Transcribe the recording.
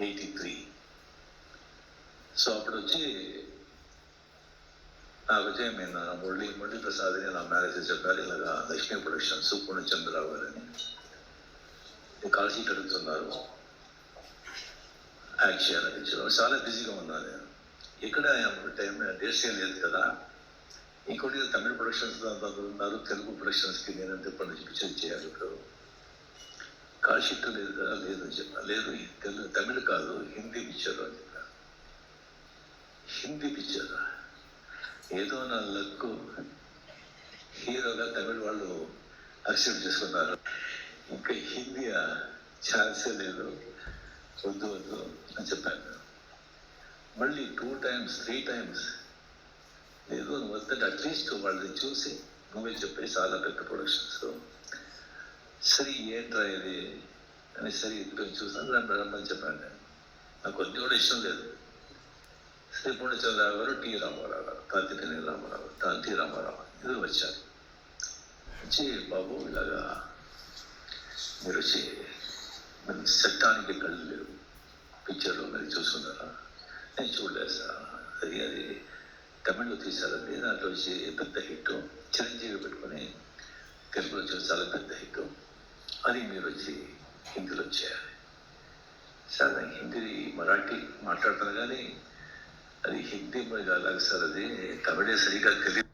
83. So అప్పుడు వచ్చి నాకు వచ్చి నేను మురళీ ప్రసాద్ అని నా మేనేజర్ చెప్పారు, ఇలాగా లక్ష్మీ ప్రొడక్షన్స్ పూర్ణచంద్రరావు గారని కాల్ షీట్ అడుగుతున్నారు, యాక్ట్ చేయాలని. చాలా బిజీగా ఉన్నాను నేను. ఇక్కడ టైం డేట్స్ ఏం లేదు కదా. ఇంకోటి తమిళ ప్రొడక్షన్స్ ఉన్నారు, తెలుగు ప్రొడక్షన్స్కి నేను ఎప్పటి నుంచి పిక్చర్ చేయాలి. ఇప్పుడు కాల్ షీట్ లేదు కదా. లేదు అని చెప్పాను. లేదు తమిళ కాదు, హిందీ పిక్చర్ అని చెప్పాను. హిందీ పిక్చర్ ఏదో నా లక్, హీరోగా తమిళ వాళ్ళు అక్సెప్ట్ చేసుకున్నారు. ఇంకా హిందీ ఛాన్సే లేదు, వద్దు అని చెప్పాను. మళ్ళీ 2 times 3 times లేదు నువ్వు వద్దంటే అట్లీస్ట్ వాళ్ళని చూసి నువ్వే చెప్పే చాలా పెద్ద ప్రొడక్షన్స్. సరే ఏంట్రా ఇది అని సరే ఇక్కడ చూసాను, రమ్మని చెప్పాను. నేను నాకు కొద్ది కూడా ఇష్టం లేదు. శ్రీ పూర్ణచంద్రరావు గారు, టి రామారావు గారు, టి రామారావు ఇద్దరు వచ్చారు. వచ్చి బాబు ఇలాగా మీరు వచ్చి మరి చట్టానికి కళ్ళు లేవు పిక్చర్లో మరి చూసుకున్నారా? నేను చూడలేదు సార్. అది తమిళ్లో తీశారండి, దాంట్లో వచ్చి పెద్ద హిట్, చిరంజీవి పెట్టుకొని తెలుగులో వచ్చి చాలా పెద్ద హిట్, అది మీరు వచ్చి హిందీలో చేయాలి. సార్ నేను హిందీ మరాఠీ మాట్లాడుతాను కానీ అది హిందీ అలాగే సార్, అది తమిళే సరిగా తెలియదు.